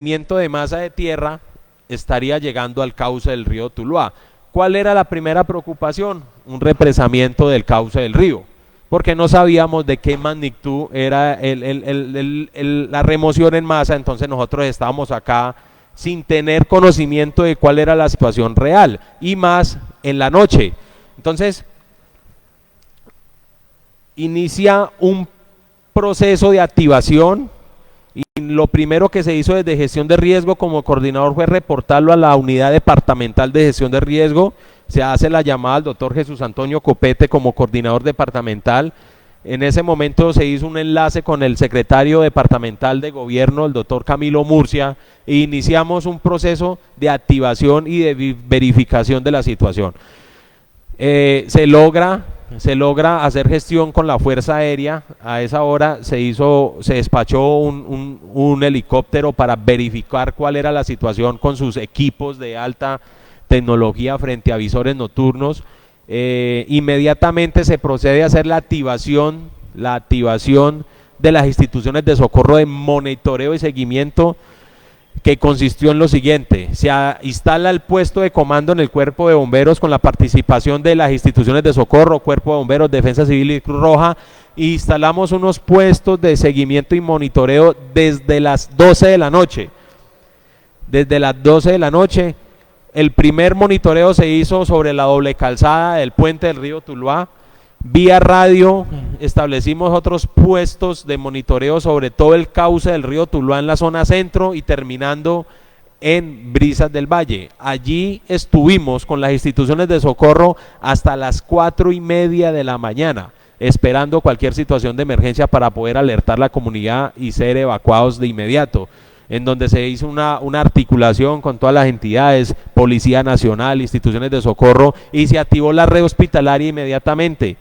movimiento de masa de tierra estaría llegando al cauce del río Tuluá. ¿Cuál era la primera preocupación? Un represamiento del cauce del río, porque no sabíamos de qué magnitud era la remoción en masa. Entonces nosotros estábamos acá sin tener conocimiento de cuál era la situación real, y más en la noche. Entonces inicia un proceso de activación, y lo primero que se hizo desde gestión de riesgo como coordinador fue reportarlo a la unidad departamental de gestión de riesgo. Se hace la llamada al doctor Jesús Antonio Copete como coordinador departamental. En ese momento se hizo un enlace con el secretario departamental de gobierno, el doctor Camilo Murcia, e iniciamos un proceso de activación y de verificación de la situación. Se logra hacer gestión con la Fuerza Aérea. A esa hora se despachó un helicóptero para verificar cuál era la situación con sus equipos de alta tecnología frente a visores nocturnos. Inmediatamente se procede a hacer la activación de las instituciones de socorro de monitoreo y seguimiento, que consistió en lo siguiente: se instala el puesto de comando en el Cuerpo de Bomberos con la participación de las instituciones de socorro, Cuerpo de Bomberos, Defensa Civil y Cruz Roja. Instalamos unos puestos de seguimiento y monitoreo desde las 12 de la noche. Desde las 12 de la noche, el primer monitoreo se hizo sobre la doble calzada del puente del río Tuluá. Vía radio establecimos otros puestos de monitoreo sobre todo el cauce del río Tuluá en la zona centro y terminando en Brisas del Valle. Allí estuvimos con las instituciones de socorro hasta las 4:30 de la mañana, esperando cualquier situación de emergencia para poder alertar a la comunidad y ser evacuados de inmediato, en donde se hizo una articulación con todas las entidades, Policía Nacional, instituciones de socorro, y se activó la red hospitalaria inmediatamente.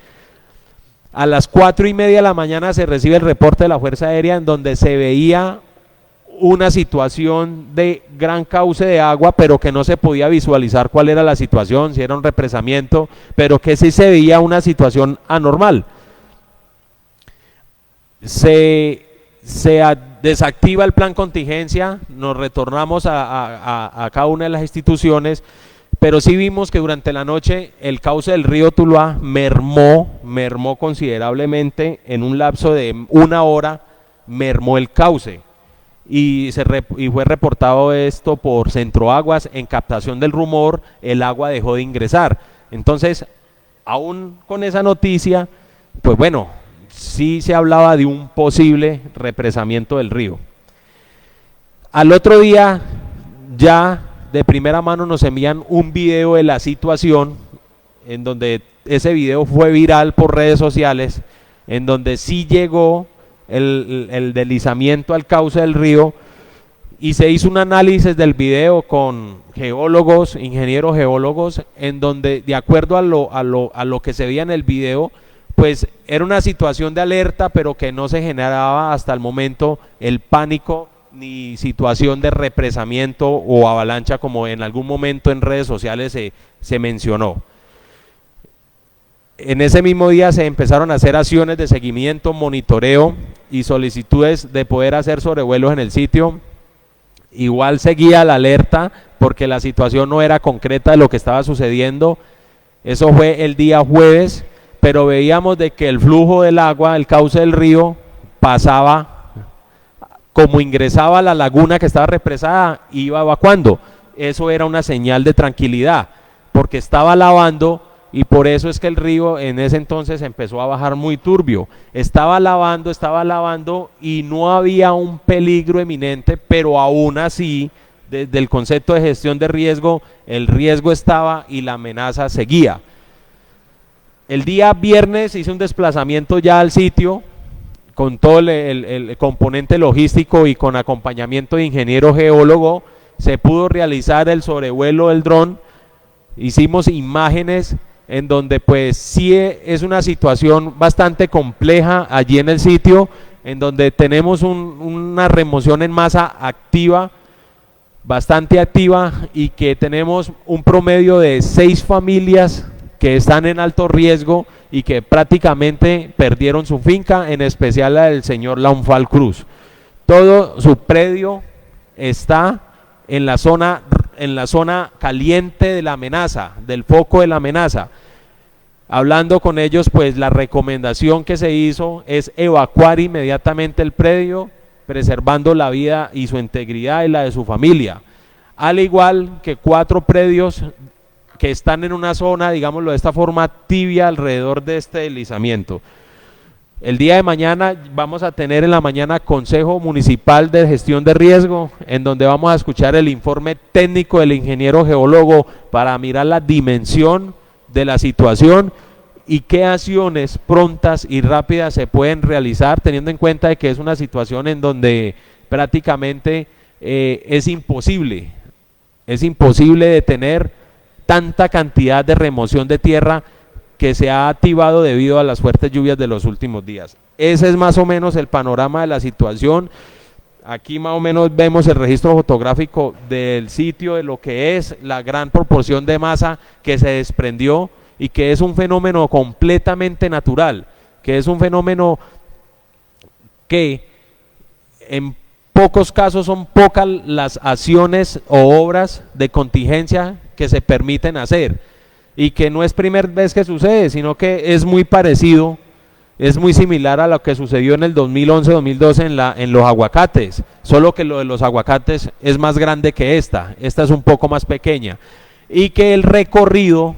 A las 4:30 de la mañana se recibe el reporte de la Fuerza Aérea, en donde se veía una situación de gran cauce de agua, pero que no se podía visualizar cuál era la situación, si era un represamiento, pero que sí se veía una situación anormal. Se desactiva el plan contingencia, nos retornamos a cada una de las instituciones, pero sí vimos que durante la noche el cauce del río Tuluá mermó considerablemente. En un lapso de 1 hora mermó el cauce, y fue reportado esto por Centroaguas. En captación del rumor, el agua dejó de ingresar. Entonces, aún con esa noticia, pues bueno, sí se hablaba de un posible represamiento del río. Al otro día, ya de primera mano nos envían un video de la situación, en donde ese video fue viral por redes sociales, en donde sí llegó el deslizamiento al cauce del río, y se hizo un análisis del video con geólogos, ingenieros geólogos, en donde, de acuerdo a lo que se veía en el video, pues era una situación de alerta, pero que no se generaba hasta el momento el pánico ni situación de represamiento o avalancha, como en algún momento en redes sociales se mencionó. En ese mismo día se empezaron a hacer acciones de seguimiento, monitoreo y solicitudes de poder hacer sobrevuelos en el sitio. Igual seguía la alerta, porque la situación no era concreta de lo que estaba sucediendo. Eso fue el día jueves, pero veíamos de que el flujo del agua, el cauce del río, pasaba, como ingresaba a la laguna que estaba represada, iba evacuando. Eso era una señal de tranquilidad, porque estaba lavando, y por eso es que el río en ese entonces empezó a bajar muy turbio. Estaba lavando y no había un peligro eminente, pero aún así, desde el concepto de gestión de riesgo, el riesgo estaba y la amenaza seguía. El día viernes hice un desplazamiento ya al sitio, con todo el componente logístico y con acompañamiento de ingeniero geólogo. Se pudo realizar el sobrevuelo del dron, hicimos imágenes en donde pues sí es una situación bastante compleja allí en el sitio, en donde tenemos una remoción en masa activa, bastante activa, y que tenemos un promedio de 6 familias que están en alto riesgo y que prácticamente perdieron su finca, en especial la del señor Launfal Cruz. Todo su predio está en la zona caliente de la amenaza, del foco de la amenaza. Hablando con ellos, pues la recomendación que se hizo es evacuar inmediatamente el predio, preservando la vida y su integridad y la de su familia. Al igual que 4 predios que están en una zona, digámoslo de esta forma, tibia alrededor de este deslizamiento. El día de mañana vamos a tener en la mañana Consejo Municipal de Gestión de Riesgo, en donde vamos a escuchar el informe técnico del ingeniero geólogo para mirar la dimensión de la situación y qué acciones prontas y rápidas se pueden realizar, teniendo en cuenta de que es una situación en donde prácticamente es imposible detener tanta cantidad de remoción de tierra que se ha activado debido a las fuertes lluvias de los últimos días. Ese es más o menos el panorama de la situación. Aquí más o menos vemos el registro fotográfico del sitio, de lo que es la gran proporción de masa que se desprendió y que es un fenómeno completamente natural, que es un fenómeno que en pocos casos son pocas las acciones o obras de contingencia que se permiten hacer y que no es primera vez que sucede, sino que es muy parecido, es muy similar a lo que sucedió en el 2011-2012 en los aguacates, solo que lo de los aguacates es más grande que esta es un poco más pequeña, y que el recorrido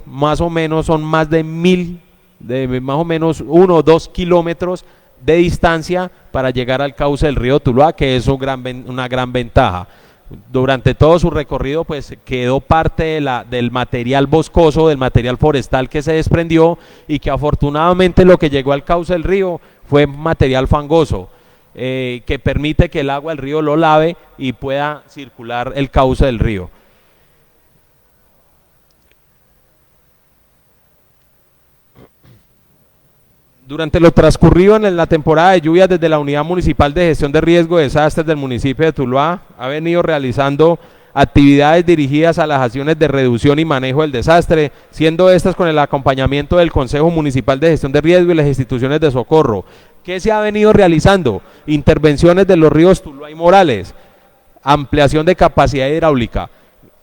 más o menos son más de más o menos 1 o 2 kilómetros de distancia para llegar al cauce del río Tuluá, que es una gran ventaja. Durante todo su recorrido pues quedó parte del material boscoso, del material forestal que se desprendió y que afortunadamente lo que llegó al cauce del río fue material fangoso, que permite que el agua del río lo lave y pueda circular el cauce del río. Durante lo transcurrido en la temporada de lluvias, desde la Unidad Municipal de Gestión de Riesgo de Desastres del municipio de Tuluá ha venido realizando actividades dirigidas a las acciones de reducción y manejo del desastre, siendo estas con el acompañamiento del Consejo Municipal de Gestión de Riesgo y las instituciones de socorro. ¿Qué se ha venido realizando? Intervenciones de los ríos Tuluá y Morales, ampliación de capacidad hidráulica.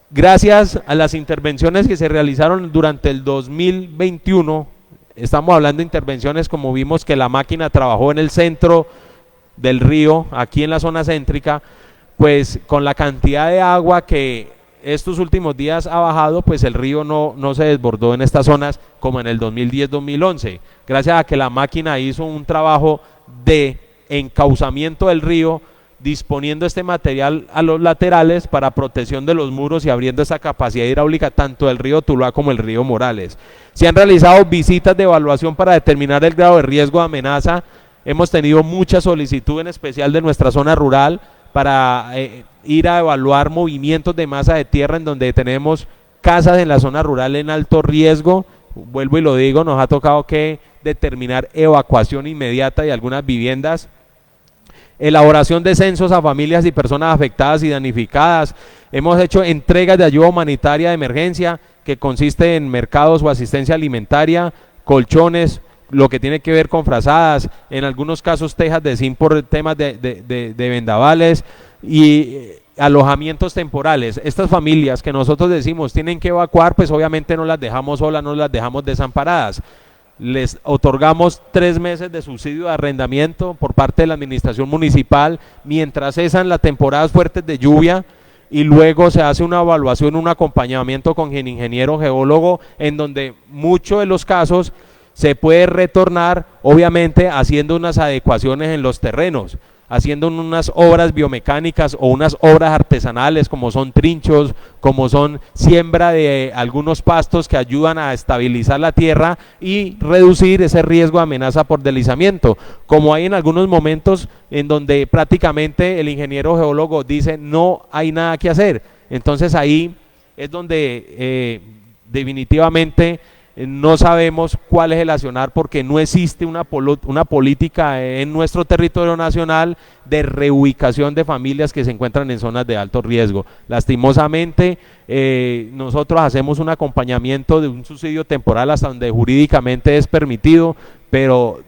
Gracias a las intervenciones que se realizaron durante el 2021, estamos hablando de intervenciones como vimos que la máquina trabajó en el centro del río, aquí en la zona céntrica, pues con la cantidad de agua que estos últimos días ha bajado, pues el río no se desbordó en estas zonas como en el 2010-2011, gracias a que la máquina hizo un trabajo de encauzamiento del río, disponiendo este material a los laterales para protección de los muros y abriendo esa capacidad hidráulica tanto del río Tuluá como el río Morales. Se han realizado visitas de evaluación para determinar el grado de riesgo de amenaza. Hemos tenido mucha solicitud, en especial de nuestra zona rural, para ir a evaluar movimientos de masa de tierra en donde tenemos casas en la zona rural en alto riesgo. Vuelvo y lo digo, nos ha tocado que determinar evacuación inmediata de algunas viviendas. Elaboración de censos a familias y personas afectadas y damnificadas. Hemos hecho entregas de ayuda humanitaria de emergencia que consiste en mercados o asistencia alimentaria, colchones, lo que tiene que ver con frazadas, en algunos casos tejas de zinc por temas de vendavales y alojamientos temporales. Estas familias que nosotros decimos tienen que evacuar, pues obviamente no las dejamos solas, no las dejamos desamparadas. Les otorgamos 3 meses de subsidio de arrendamiento por parte de la administración municipal mientras cesan las temporadas fuertes de lluvia, y luego se hace una evaluación, un acompañamiento con el ingeniero geólogo, en donde muchos de los casos se puede retornar, obviamente haciendo unas adecuaciones en los terrenos, haciendo unas obras biomecánicas o unas obras artesanales como son trinchos, como son siembra de algunos pastos que ayudan a estabilizar la tierra y reducir ese riesgo de amenaza por deslizamiento, como hay en algunos momentos en donde prácticamente el ingeniero geólogo dice no hay nada que hacer. Entonces ahí es donde definitivamente no sabemos cuál es el accionar, porque no existe una política en nuestro territorio nacional de reubicación de familias que se encuentran en zonas de alto riesgo. Lastimosamente, nosotros hacemos un acompañamiento de un subsidio temporal hasta donde jurídicamente es permitido, pero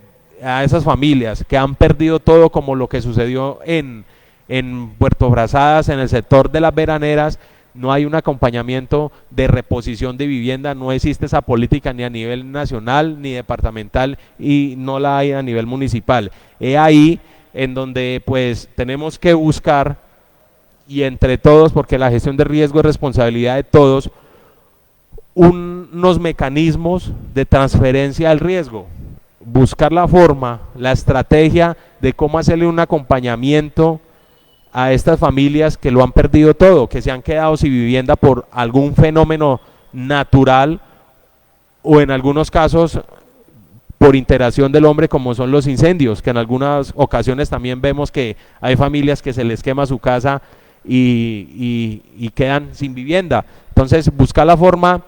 a esas familias que han perdido todo, como lo que sucedió en En Puerto Frazadas, en el sector de las veraneras, no hay un acompañamiento de reposición de vivienda, no existe esa política ni a nivel nacional ni departamental y no la hay a nivel municipal. Es ahí en donde pues tenemos que buscar, y entre todos, porque la gestión de riesgo es responsabilidad de todos, unos mecanismos de transferencia del riesgo, buscar la forma, la estrategia de cómo hacerle un acompañamiento a estas familias que lo han perdido todo, que se han quedado sin vivienda por algún fenómeno natural o en algunos casos por interacción del hombre, como son los incendios, que en algunas ocasiones también vemos que hay familias que se les quema su casa y quedan sin vivienda. Entonces, buscar la forma,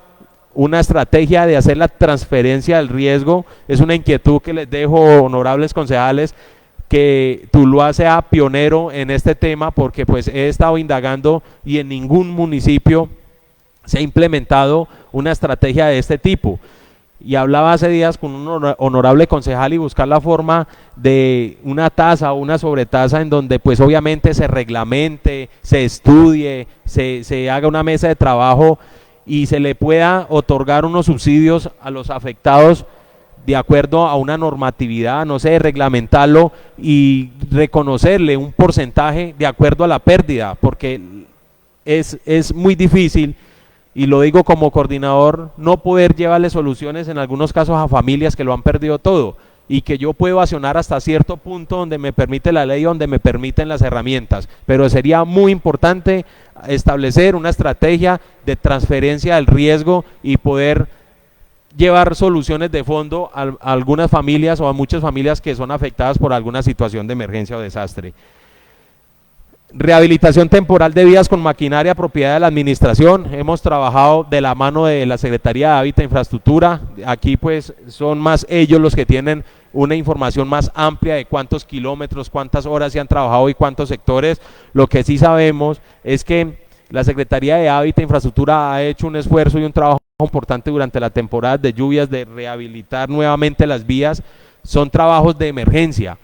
una estrategia de hacer la transferencia del riesgo, es una inquietud que les dejo, honorables concejales, que Tuluá sea pionero en este tema, porque pues he estado indagando y en ningún municipio se ha implementado una estrategia de este tipo. Y hablaba hace días con un honorable concejal y buscar la forma de una tasa o una sobretasa en donde pues obviamente se reglamente, se estudie, se haga una mesa de trabajo y se le pueda otorgar unos subsidios a los afectados de acuerdo a una normatividad, no sé, reglamentarlo y reconocerle un porcentaje de acuerdo a la pérdida, porque es muy difícil, y lo digo como coordinador, no poder llevarle soluciones en algunos casos a familias que lo han perdido todo y que yo puedo accionar hasta cierto punto donde me permite la ley, donde me permiten las herramientas, pero sería muy importante establecer una estrategia de transferencia del riesgo y poder llevar soluciones de fondo a algunas familias o a muchas familias que son afectadas por alguna situación de emergencia o desastre. Rehabilitación temporal de vías con maquinaria propiedad de la administración. Hemos trabajado de la mano de la Secretaría de Hábitat e Infraestructura. Aquí pues son más ellos los que tienen una información más amplia de cuántos kilómetros, cuántas horas se han trabajado y cuántos sectores. Lo que sí sabemos es que la Secretaría de Hábitat e Infraestructura ha hecho un esfuerzo y un trabajo importante durante la temporada de lluvias de rehabilitar nuevamente las vías. Son trabajos de emergencia.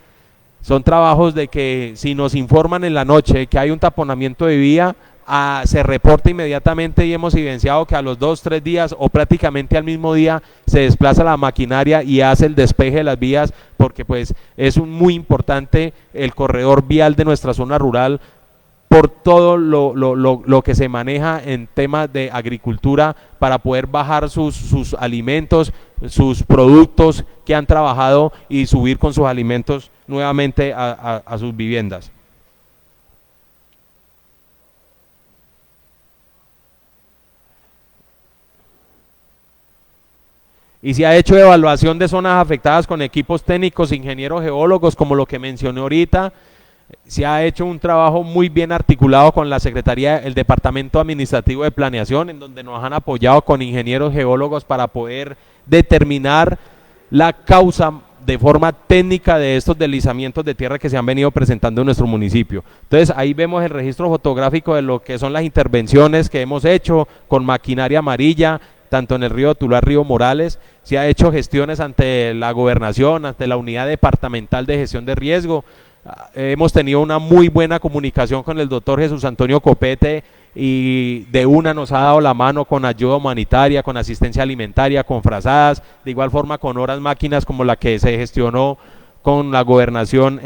Son trabajos de que si nos informan en la noche que hay un taponamiento de vía, se reporta inmediatamente y hemos evidenciado que a los 2-3 días o prácticamente al mismo día se desplaza la maquinaria y hace el despeje de las vías, porque pues es muy importante el corredor vial de nuestra zona rural por todo lo que se maneja en temas de agricultura para poder bajar sus alimentos, sus productos que han trabajado y subir con sus alimentos nuevamente a sus viviendas. Y se ha hecho evaluación de zonas afectadas con equipos técnicos, ingenieros geólogos, como lo que mencioné ahorita. Se ha hecho un trabajo muy bien articulado con la Secretaría, el Departamento Administrativo de Planeación, en donde nos han apoyado con ingenieros geólogos para poder determinar la causa de forma técnica de estos deslizamientos de tierra que se han venido presentando en nuestro municipio. Entonces ahí vemos el registro fotográfico de lo que son las intervenciones que hemos hecho con maquinaria amarilla, tanto en el río Tuluá, río Morales. Se ha hecho gestiones ante la gobernación, ante la unidad departamental de gestión de riesgo. Hemos tenido una muy buena comunicación con el doctor Jesús Antonio Copete y de una nos ha dado la mano con ayuda humanitaria, con asistencia alimentaria, con frazadas, de igual forma con horas máquinas como la que se gestionó con la gobernación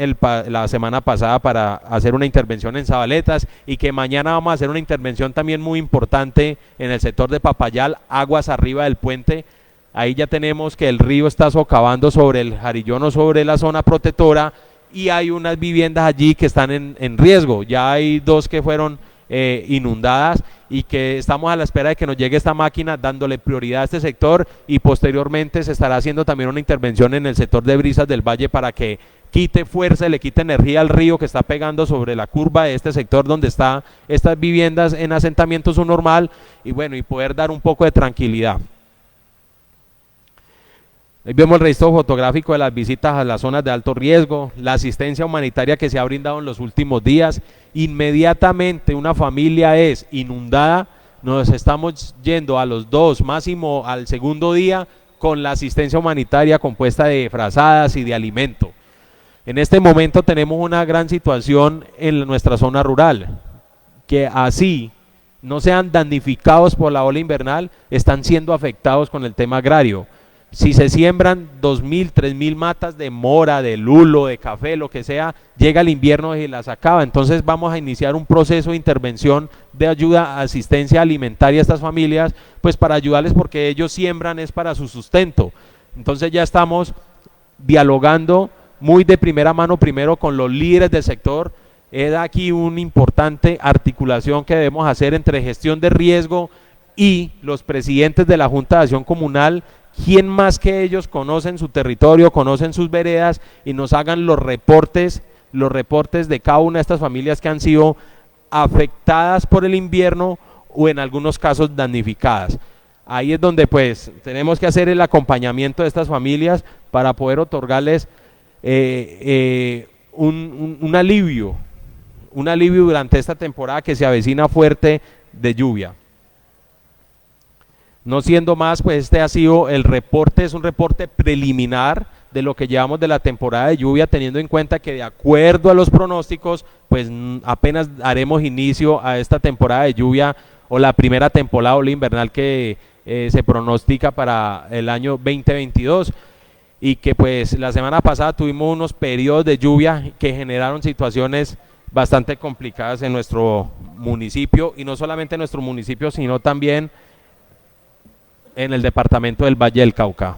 la semana pasada para hacer una intervención en Zabaletas, y que mañana vamos a hacer una intervención también muy importante en el sector de Papayal, aguas arriba del puente. Ahí ya tenemos que el río está socavando sobre el Jarillón o sobre la zona protectora, y hay unas viviendas allí que están en riesgo. Ya hay 2 que fueron inundadas y que estamos a la espera de que nos llegue esta máquina dándole prioridad a este sector, y posteriormente se estará haciendo también una intervención en el sector de Brisas del Valle para que quite fuerza, le quite energía al río que está pegando sobre la curva de este sector donde están estas viviendas en asentamiento subnormal, y bueno, y poder dar un poco de tranquilidad. Ahí vemos el registro fotográfico de las visitas a las zonas de alto riesgo, la asistencia humanitaria que se ha brindado en los últimos días. Inmediatamente una familia es inundada, nos estamos yendo a los 2, máximo al segundo día, con la asistencia humanitaria compuesta de frazadas y de alimento. En este momento tenemos una gran situación en nuestra zona rural, que así no sean damnificados por la ola invernal, están siendo afectados con el tema agrario. Si se siembran 2.000, 3.000 matas de mora, de lulo, de café, lo que sea, llega el invierno y las acaba. Entonces vamos a iniciar un proceso de intervención de ayuda, asistencia alimentaria a estas familias, pues para ayudarles, porque ellos siembran es para su sustento. Entonces ya estamos dialogando muy de primera mano primero con los líderes del sector. Es aquí una importante articulación que debemos hacer entre gestión de riesgo y los presidentes de la Junta de Acción Comunal, quien más que ellos conocen su territorio, conocen sus veredas y nos hagan los reportes de cada una de estas familias que han sido afectadas por el invierno o en algunos casos damnificadas. Ahí es donde pues tenemos que hacer el acompañamiento de estas familias para poder otorgarles un alivio durante esta temporada que se avecina fuerte de lluvia. No siendo más, pues este ha sido el reporte, es un reporte preliminar de lo que llevamos de la temporada de lluvia, teniendo en cuenta que de acuerdo a los pronósticos, pues apenas haremos inicio a esta temporada de lluvia o la primera temporada ola invernal que se pronostica para el año 2022. Y que pues la semana pasada tuvimos unos periodos de lluvia que generaron situaciones bastante complicadas en nuestro municipio, y no solamente en nuestro municipio, sino también en el departamento del Valle del Cauca.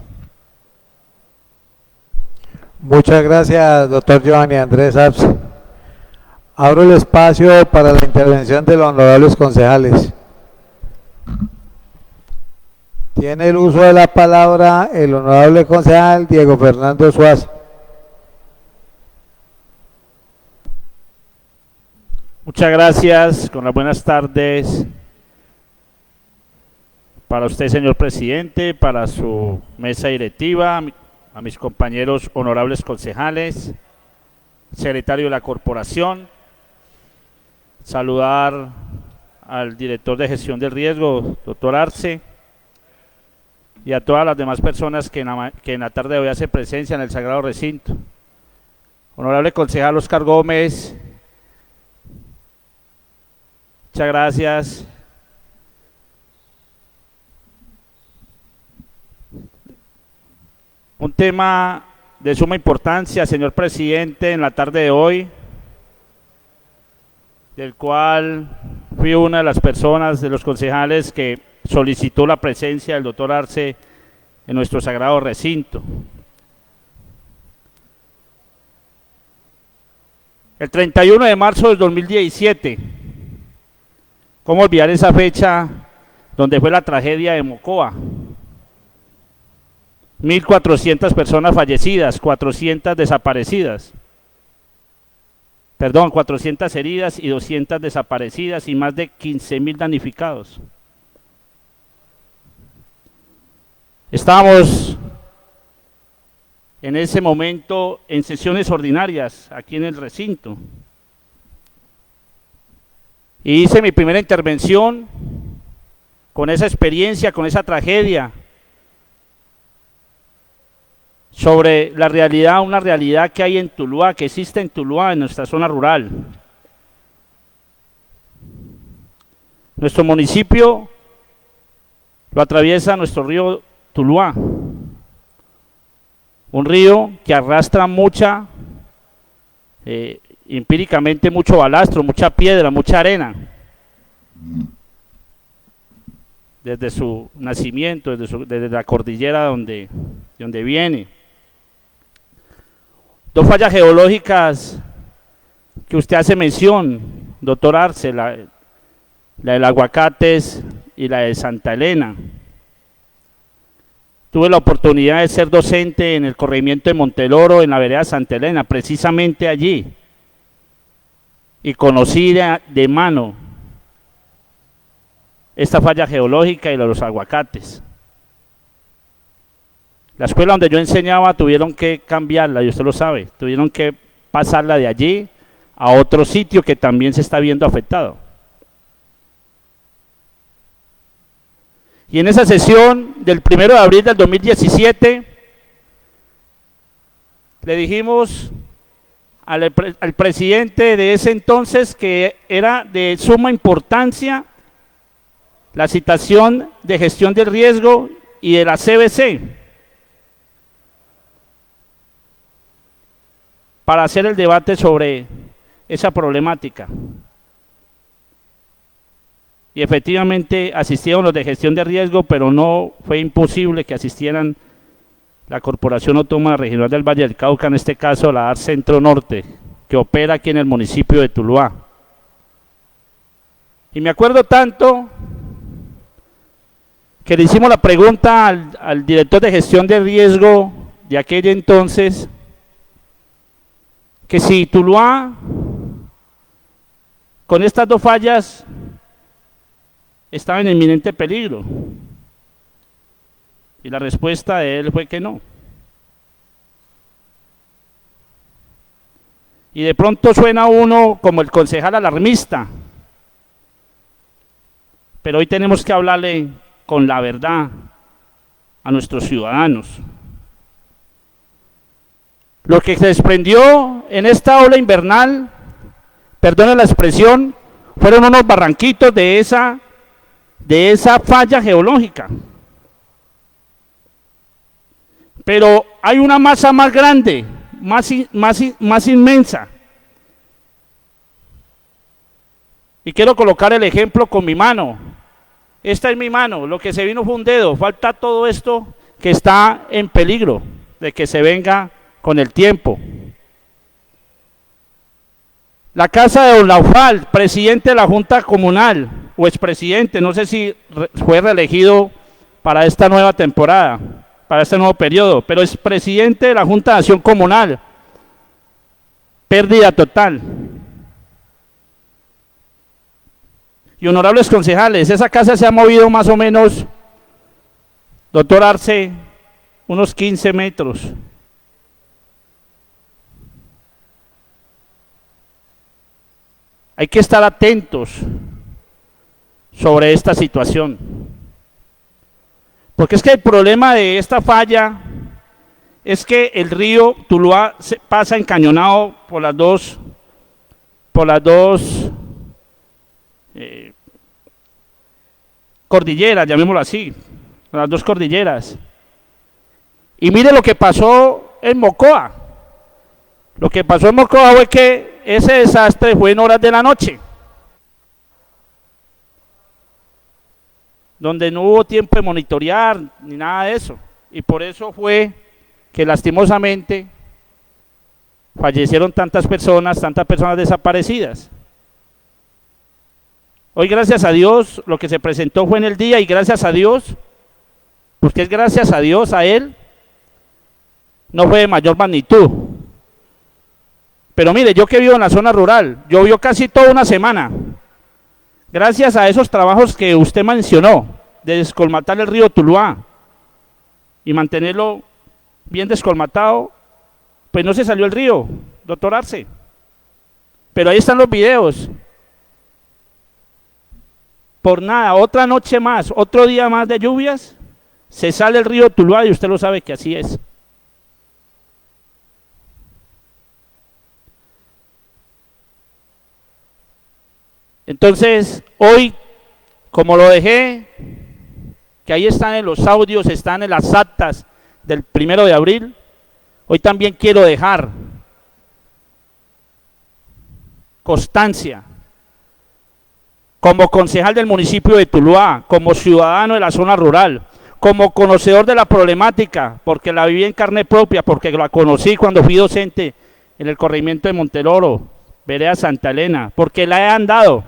Muchas gracias, doctor Giovanni Andrés Arce. Abro el espacio para la intervención de los honorables concejales. Tiene el uso de la palabra el honorable concejal Diego Fernando Suazo. Muchas gracias, con las buenas tardes para usted, señor presidente, para su mesa directiva, a mis compañeros honorables concejales, secretario de la corporación, saludar al director de gestión del riesgo, doctor Arce, y a todas las demás personas que en la tarde de hoy hacen presencia en el Sagrado Recinto. Honorable concejal Oscar Gómez, muchas gracias. Un tema de suma importancia, señor presidente, en la tarde de hoy, del cual fui una de las personas, de los concejales que solicitó la presencia del doctor Arce en nuestro Sagrado Recinto. El 31 de marzo del 2017, ¿cómo olvidar esa fecha donde fue la tragedia de Mocoa? 1.400 personas fallecidas, 400 desaparecidas. Perdón, 400 heridas y 200 desaparecidas y más de 15.000 damnificados. Estábamos en ese momento en sesiones ordinarias aquí en el recinto. Y hice mi primera intervención con esa experiencia, con esa tragedia, sobre la realidad, una realidad que hay en Tuluá, que existe en Tuluá, en nuestra zona rural. Nuestro municipio lo atraviesa nuestro río Tuluá, un río que arrastra empíricamente mucho balastro, mucha piedra, mucha arena, desde su nacimiento, desde la cordillera de donde viene. Dos fallas geológicas que usted hace mención, doctor Arce, la del Aguacates y la de Santa Elena. Tuve la oportunidad de ser docente en el corregimiento de Monteloro, en la vereda Santa Elena, precisamente allí, y conocí de mano esta falla geológica y los aguacates. La escuela donde yo enseñaba tuvieron que cambiarla, y usted lo sabe, tuvieron que pasarla de allí a otro sitio que también se está viendo afectado. Y en esa sesión del 1 de abril del 2017, le dijimos al presidente de ese entonces, que era de suma importancia la citación de gestión del riesgo y de la CBC para hacer el debate sobre esa problemática. Y efectivamente asistieron los de gestión de riesgo, pero no fue imposible que asistieran la Corporación Autónoma Regional del Valle del Cauca, en este caso la AR Centro Norte, que opera aquí en el municipio de Tuluá. Y me acuerdo tanto que le hicimos la pregunta al director de gestión de riesgo de aquel entonces, que si Tuluá, con estas dos fallas, estaba en inminente peligro. Y la respuesta de él fue que no. Y de pronto suena uno como el concejal alarmista. Pero hoy tenemos que hablarle con la verdad a nuestros ciudadanos. Lo que se desprendió en esta ola invernal, perdone la expresión, fueron unos barranquitos de esa falla geológica. Pero hay una masa más grande, más inmensa. Y quiero colocar el ejemplo con mi mano. Esta es mi mano, lo que se vino fue un dedo, falta todo esto que está en peligro de que se venga con el tiempo. La casa de Don Laufal, presidente de la Junta Comunal, o expresidente, no sé si fue reelegido para esta nueva temporada, para este nuevo periodo, pero es presidente de la Junta de Acción Comunal. Pérdida total. Y honorables concejales, esa casa se ha movido más o menos, doctor Arce, unos 15 metros. Hay que estar atentos sobre esta situación. Porque es que el problema de esta falla es que el río Tuluá pasa encañonado por las dos cordilleras, llamémoslo así, las dos cordilleras. Y mire lo que pasó en Mocoa. Lo que pasó en Mocoa fue que ese desastre fue en horas de la noche, donde no hubo tiempo de monitorear ni nada de eso. Y por eso fue que lastimosamente fallecieron tantas personas desaparecidas. Hoy, gracias a Dios, lo que se presentó fue en el día, y gracias a Dios, porque es gracias a Dios, a Él, no fue de mayor magnitud. Pero mire, yo que vivo en la zona rural, llovió casi toda una semana. Gracias a esos trabajos que usted mencionó, de descolmatar el río Tuluá y mantenerlo bien descolmatado, pues no se salió el río, doctor Arce. Pero ahí están los videos. Por nada, otra noche más, otro día más de lluvias, se sale el río Tuluá, y usted lo sabe que así es. Entonces, hoy, como lo dejé, que ahí están en los audios, están en las actas del 1 de abril, hoy también quiero dejar constancia, como concejal del municipio de Tuluá, como ciudadano de la zona rural, como conocedor de la problemática, porque la viví en carne propia, porque la conocí cuando fui docente en el corregimiento de Monteloro, vereda Santa Elena, porque la he andado.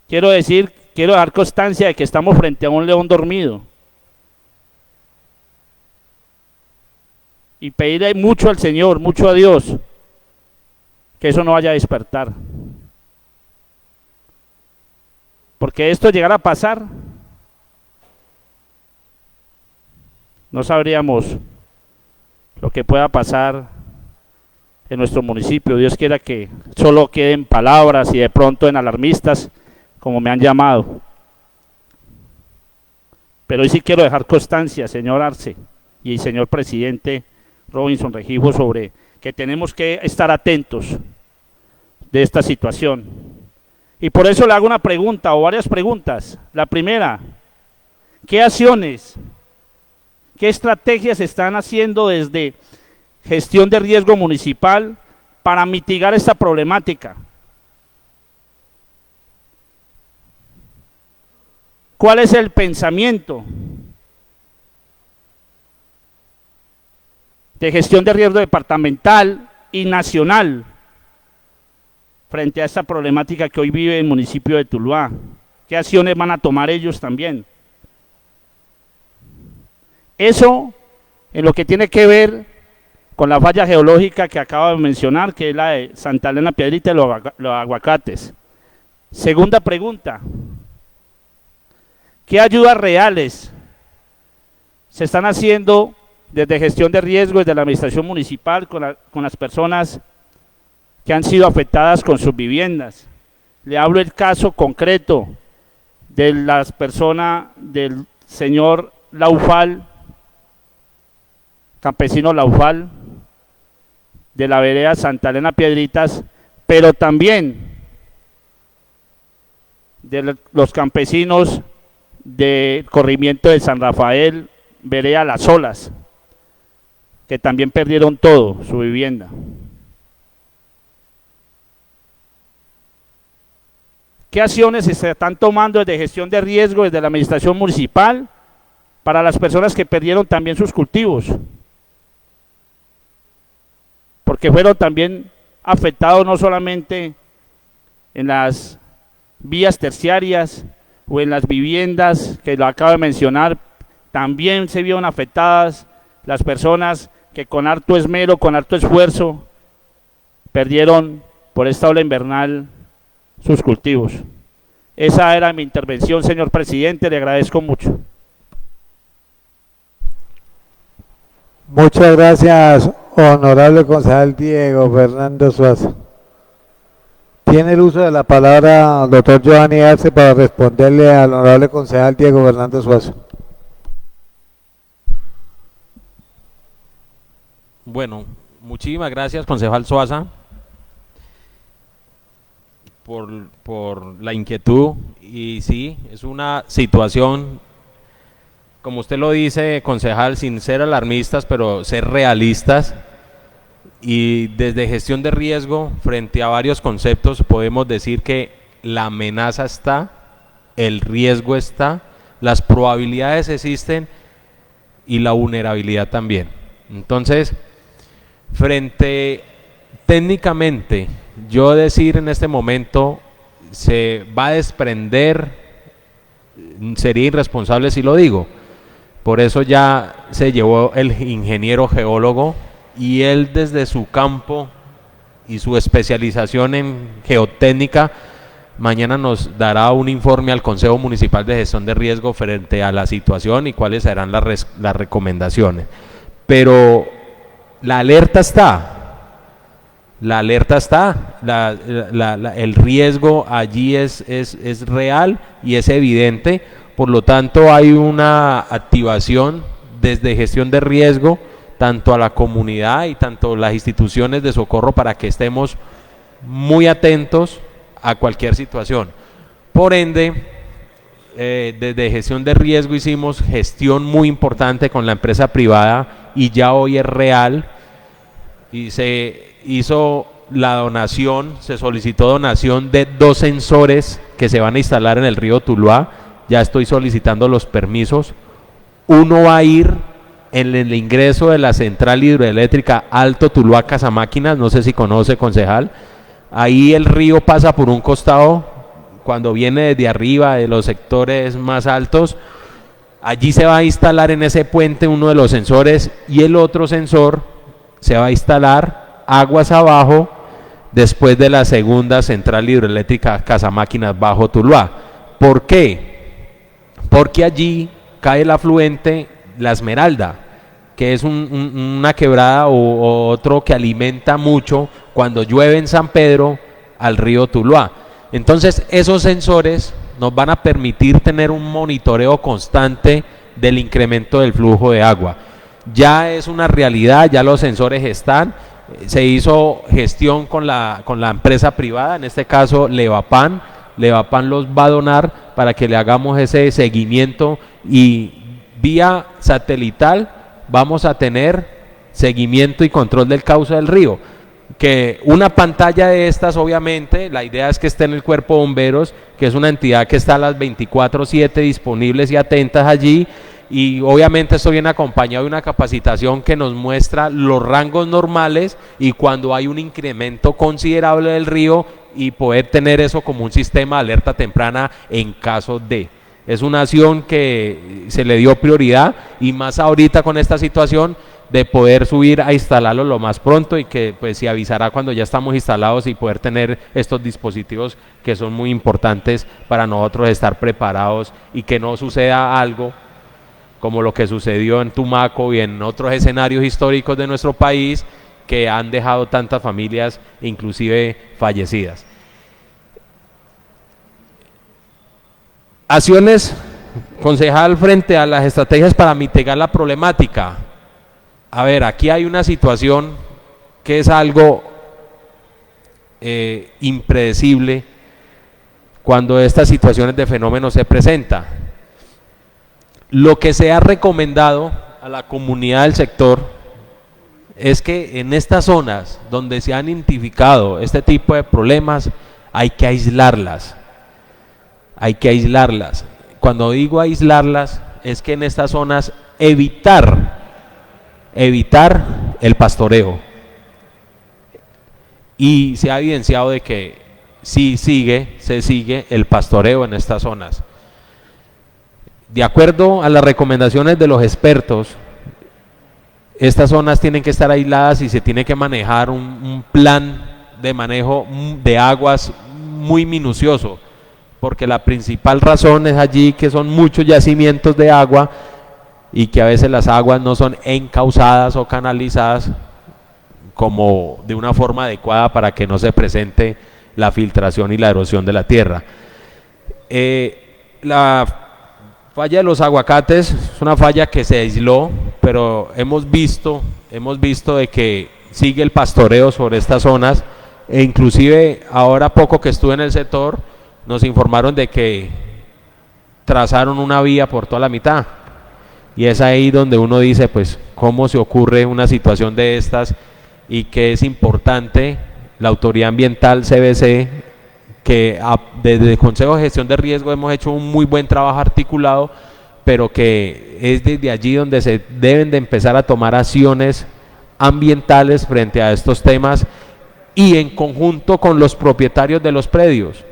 Quiero dar constancia de que estamos frente a un león dormido. Y pedirle mucho al Señor, mucho a Dios, que eso no vaya a despertar. Porque esto llegara a pasar, no sabríamos lo que pueda pasar en nuestro municipio. Dios quiera que solo queden palabras y de pronto en alarmistas, como me han llamado. Pero hoy sí quiero dejar constancia, señor Arce, y el señor presidente Robinson Rengifo sobre que tenemos que estar atentos de esta situación. Y por eso le hago una pregunta o varias preguntas. La primera, ¿qué acciones, qué estrategias se están haciendo desde gestión de riesgo municipal para mitigar esta problemática? ¿Cuál es el pensamiento de gestión de riesgo departamental y nacional frente a esta problemática que hoy vive el municipio de Tuluá? ¿Qué acciones van a tomar ellos también? Eso en lo que tiene que ver con la falla geológica que acabo de mencionar, que es la de Santa Elena Piedrita y los aguacates. Segunda pregunta, ¿qué ayudas reales se están haciendo desde gestión de riesgo, desde la administración municipal con las personas que han sido afectadas con sus viviendas? Le hablo el caso concreto de las personas del señor Laufal, campesino Laufal, de la vereda Santa Elena Piedritas, pero también de los campesinos del corrimiento de San Rafael, vereda Las Olas, que también perdieron todo, su vivienda. ¿Qué acciones se están tomando desde gestión de riesgo, desde la administración municipal, para las personas que perdieron también sus cultivos? Porque fueron también afectados no solamente en las vías terciarias o en las viviendas que lo acabo de mencionar, también se vieron afectadas las personas que con harto esmero, con harto esfuerzo, perdieron por esta ola invernal sus cultivos. Esa era mi intervención, señor presidente, le agradezco mucho. Muchas gracias, honorable concejal Diego Fernando Suazo. Tiene el uso de la palabra doctor Giovanni Arce para responderle al honorable concejal Diego Fernando Suazo. Bueno, muchísimas gracias, concejal Suaza, por la inquietud. Y sí, es una situación, como usted lo dice, concejal, sin ser alarmistas, pero ser realistas. Y desde gestión de riesgo, frente a varios conceptos, podemos decir que la amenaza está, el riesgo está, las probabilidades existen y la vulnerabilidad también. Entonces, técnicamente, yo decir en este momento, se va a desprender, sería irresponsable si lo digo. Por eso ya se llevó el ingeniero geólogo y él desde su campo y su especialización en geotécnica, mañana nos dará un informe al Consejo Municipal de Gestión de Riesgo frente a la situación y cuáles serán las recomendaciones. Pero la alerta está. El riesgo allí es real y es evidente. Por lo tanto, hay una activación desde gestión de riesgo, tanto a la comunidad y tanto las instituciones de socorro, para que estemos muy atentos a cualquier situación. Por ende, desde gestión de riesgo hicimos gestión muy importante con la empresa privada y ya hoy es real, y se hizo la donación, se solicitó donación de 2 sensores que se van a instalar en el río Tuluá. Ya estoy solicitando los permisos. Uno va a ir en el ingreso de la central hidroeléctrica Alto Tuluá Casamáquinas, no sé si conoce, concejal. Ahí el río pasa por un costado, cuando viene desde arriba, de los sectores más altos. Allí se va a instalar en ese puente uno de los sensores, y el otro sensor se va a instalar aguas abajo, después de la segunda central hidroeléctrica Casamáquinas Bajo Tuluá. ¿Por qué? Porque allí cae el afluente La Esmeralda, que es una quebrada o otro que alimenta mucho cuando llueve en San Pedro al río Tuluá. Entonces esos sensores nos van a permitir tener un monitoreo constante del incremento del flujo de agua. ya es una realidad, ya los sensores están, se hizo gestión con la empresa privada, en este caso Levapan los va a donar para que le hagamos ese seguimiento y vía satelital vamos a tener seguimiento y control del cauce del río. Que una pantalla de estas, obviamente, la idea es que esté en el Cuerpo de Bomberos, que es una entidad que está a las 24/7 disponibles y atentas allí, y obviamente esto viene acompañado de una capacitación que nos muestra los rangos normales y cuando hay un incremento considerable del río y poder tener eso como un sistema de alerta temprana en caso de. Es una acción que se le dio prioridad y más ahorita con esta situación de poder subir a instalarlo lo más pronto y que pues se avisará cuando ya estamos instalados y poder tener estos dispositivos que son muy importantes para nosotros estar preparados y que no suceda algo como lo que sucedió en Tumaco y en otros escenarios históricos de nuestro país que han dejado tantas familias inclusive fallecidas. Acciones, concejal, frente a las estrategias para mitigar la problemática. A ver, aquí hay una situación que es algo impredecible cuando estas situaciones de fenómenos se presentan. Lo que se ha recomendado a la comunidad del sector es que en estas zonas donde se han identificado este tipo de problemas hay que aislarlas. Hay que aislarlas. Cuando digo aislarlas es que en estas zonas evitar el pastoreo. Y se ha evidenciado de que sí se sigue el pastoreo en estas zonas. De acuerdo a las recomendaciones de los expertos, estas zonas tienen que estar aisladas y se tiene que manejar un plan de manejo de aguas muy minucioso, porque la principal razón es allí que son muchos yacimientos de agua y que a veces las aguas no son encauzadas o canalizadas como de una forma adecuada para que no se presente la filtración y la erosión de la tierra. La falla de los aguacates es una falla que se aisló, pero hemos visto de que sigue el pastoreo sobre estas zonas e inclusive ahora poco que estuve en el sector nos informaron de que trazaron una vía por toda la mitad y es ahí donde uno dice pues cómo se ocurre una situación de estas y que es importante la autoridad ambiental CBC que desde el Consejo de Gestión de Riesgo hemos hecho un muy buen trabajo articulado, pero que es desde allí donde se deben de empezar a tomar acciones ambientales frente a estos temas y en conjunto con los propietarios de los predios,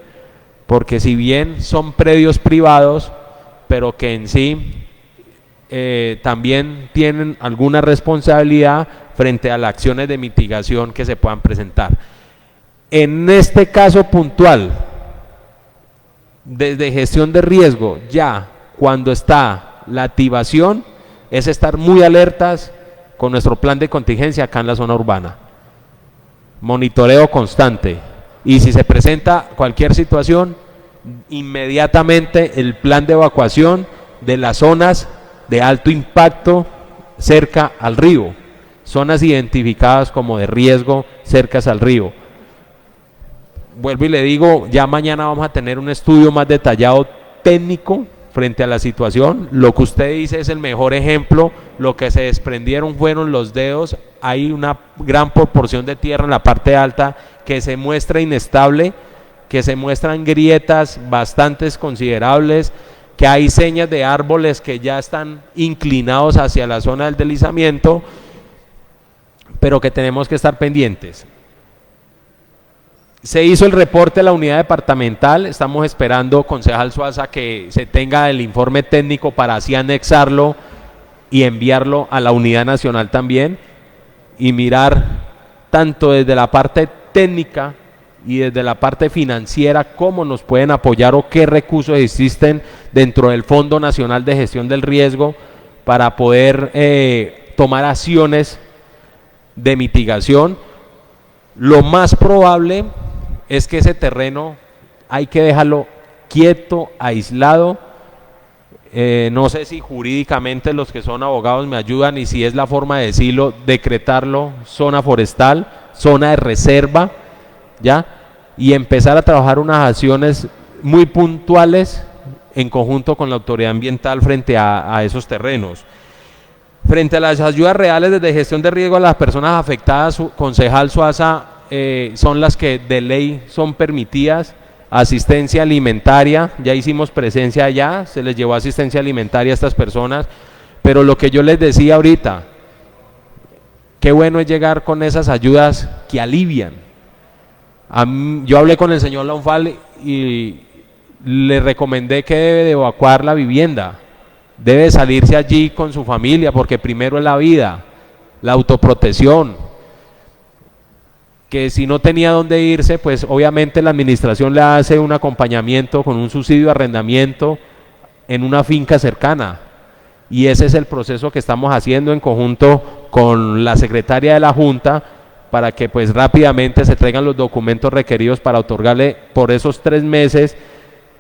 porque si bien son predios privados, pero que en sí también tienen alguna responsabilidad frente a las acciones de mitigación que se puedan presentar. En este caso puntual, desde gestión de riesgo, ya cuando está la activación, es estar muy alertas con nuestro plan de contingencia acá en la zona urbana. Monitoreo constante. Y si se presenta cualquier situación, inmediatamente el plan de evacuación de las zonas de alto impacto cerca al río. Zonas identificadas como de riesgo cercas al río. Vuelvo y le digo, ya mañana vamos a tener un estudio más detallado técnico frente a la situación. Lo que usted dice es el mejor ejemplo. Lo que se desprendieron fueron los dedos. Hay una gran proporción de tierra en la parte alta que se muestra inestable, que se muestran grietas bastante considerables, que hay señas de árboles que ya están inclinados hacia la zona del deslizamiento, pero que tenemos que estar pendientes. Se hizo el reporte de la unidad departamental, estamos esperando, concejal Suaza, que se tenga el informe técnico para así anexarlo y enviarlo a la unidad nacional también y mirar tanto desde la parte técnica y desde la parte financiera cómo nos pueden apoyar o qué recursos existen dentro del Fondo Nacional de Gestión del Riesgo para poder tomar acciones de mitigación. Lo más probable es que ese terreno hay que dejarlo quieto, aislado, No sé si jurídicamente los que son abogados me ayudan y si es la forma de decirlo, decretarlo zona forestal, zona de reserva, ¿ya? Y empezar a trabajar unas acciones muy puntuales en conjunto con la autoridad ambiental frente a esos terrenos. Frente a las ayudas reales desde gestión de riesgo a las personas afectadas, concejal Suaza, son las que de ley son permitidas. Asistencia alimentaria, ya hicimos presencia allá, se les llevó asistencia alimentaria a estas personas, pero lo que yo les decía ahorita, qué bueno es llegar con esas ayudas que alivian. Yo hablé con el señor Launfal y le recomendé que debe de evacuar la vivienda, debe salirse allí con su familia, porque primero es la vida, la autoprotección, que si no tenía dónde irse, pues obviamente la administración le hace un acompañamiento con un subsidio de arrendamiento en una finca cercana, y ese es el proceso que estamos haciendo en conjunto con la secretaria de la Junta para que pues rápidamente se traigan los documentos requeridos para otorgarle por esos 3 meses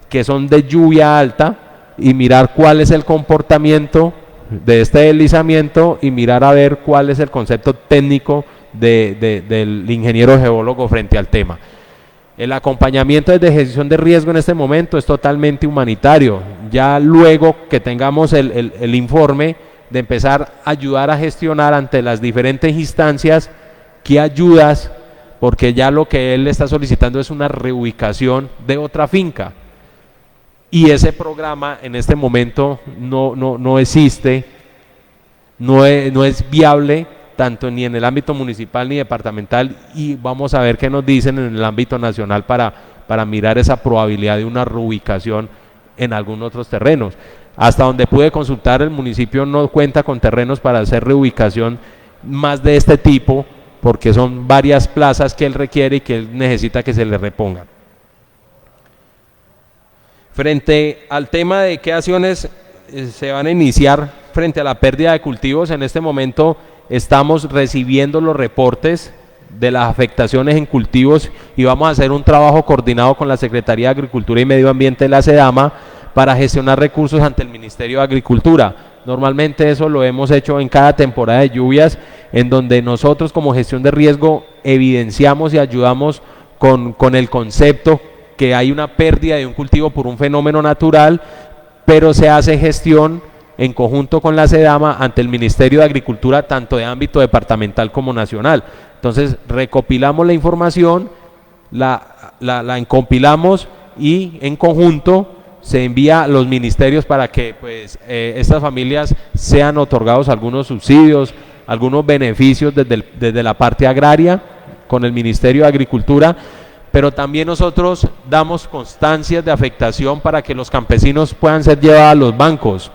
que son de lluvia alta y mirar cuál es el comportamiento de este deslizamiento y mirar a ver cuál es el concepto técnico del ingeniero geólogo frente al tema. El acompañamiento desde gestión de riesgo en este momento es totalmente humanitario. Ya luego que tengamos el informe de empezar a ayudar a gestionar ante las diferentes instancias qué ayudas, porque ya lo que él está solicitando es una reubicación de otra finca. Y ese programa en este momento no existe, no es viable tanto ni en el ámbito municipal ni departamental, y vamos a ver qué nos dicen en el ámbito nacional para mirar esa probabilidad de una reubicación en algunos otros terrenos. Hasta donde pude consultar, el municipio no cuenta con terrenos para hacer reubicación más de este tipo, porque son varias plazas que él requiere y que él necesita que se le repongan. Frente al tema de qué acciones se van a iniciar frente a la pérdida de cultivos, en este momento estamos recibiendo los reportes de las afectaciones en cultivos y vamos a hacer un trabajo coordinado con la Secretaría de Agricultura y Medio Ambiente de la SEDAMA para gestionar recursos ante el Ministerio de Agricultura. Normalmente eso lo hemos hecho en cada temporada de lluvias, en donde nosotros como gestión de riesgo evidenciamos y ayudamos con el concepto que hay una pérdida de un cultivo por un fenómeno natural, pero se hace gestión en conjunto con la SEDAMA ante el Ministerio de Agricultura, tanto de ámbito departamental como nacional. Entonces recopilamos la información, la compilamos y en conjunto se envía a los ministerios para que pues estas familias sean otorgados algunos subsidios, algunos beneficios desde la parte agraria con el Ministerio de Agricultura, pero también nosotros damos constancias de afectación para que los campesinos puedan ser llevados a los bancos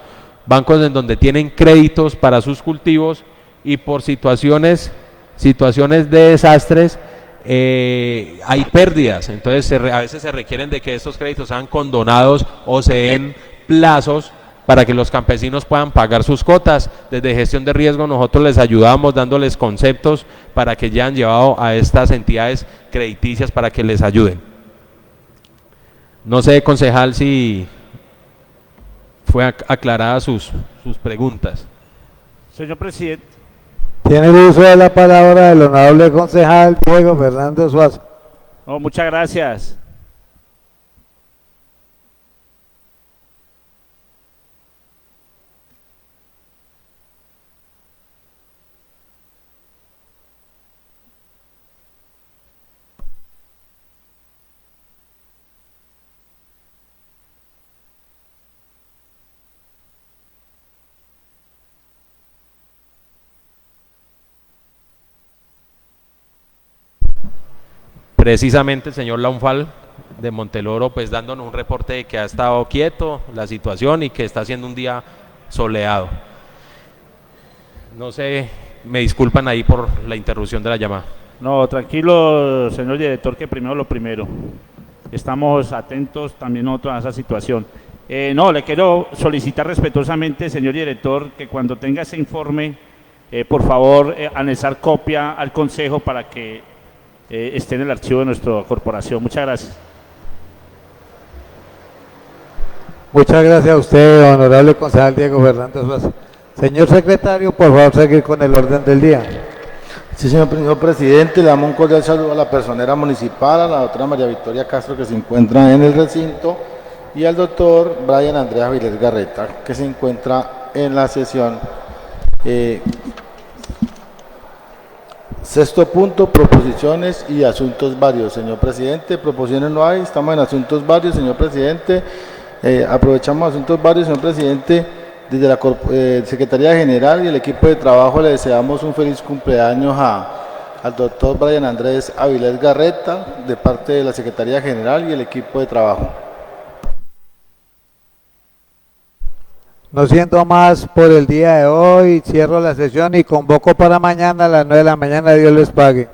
en donde tienen créditos para sus cultivos, y por situaciones de desastres hay pérdidas. Entonces a veces se requieren de que estos créditos sean condonados o se den plazos para que los campesinos puedan pagar sus cotas. Desde gestión de riesgo nosotros les ayudamos dándoles conceptos para que ya han llevado a estas entidades crediticias para que les ayuden. No sé, concejal, si fue aclarada sus preguntas. Señor presidente. Tiene el uso de la palabra el honorable concejal Diego Fernando Suazo. No, muchas gracias. Precisamente el señor Launfal de Monteloro pues dándonos un reporte de que ha estado quieto la situación y que está haciendo un día soleado. No sé, me disculpan ahí por la interrupción de la llamada. No, tranquilo, señor director, que primero lo primero. Estamos atentos también nosotros a esa situación. No, le quiero solicitar respetuosamente, señor director, que cuando tenga ese informe, por favor, anexar copia al Consejo para que esté en el archivo de nuestra corporación. Muchas gracias. Muchas gracias a usted, honorable concejal Diego Fernando Suazo. Señor secretario, por favor, seguir con el orden del día. Sí, señor presidente, le damos un cordial saludo a la personera municipal, a la doctora María Victoria Castro, que se encuentra en el recinto, y al doctor Brian Andrés Avilés Garreta, que se encuentra en la sesión. Sexto punto, proposiciones y asuntos varios. Señor presidente, proposiciones no hay, estamos en asuntos varios, señor presidente. Aprovechamos asuntos varios, señor presidente. Desde la Secretaría General y el equipo de trabajo le deseamos un feliz cumpleaños al doctor Brian Andrés Avilés Garreta, de parte de la Secretaría General y el equipo de trabajo. No siendo más por el día de hoy, cierro la sesión y convoco para mañana a las 9 de la mañana. Dios les pague.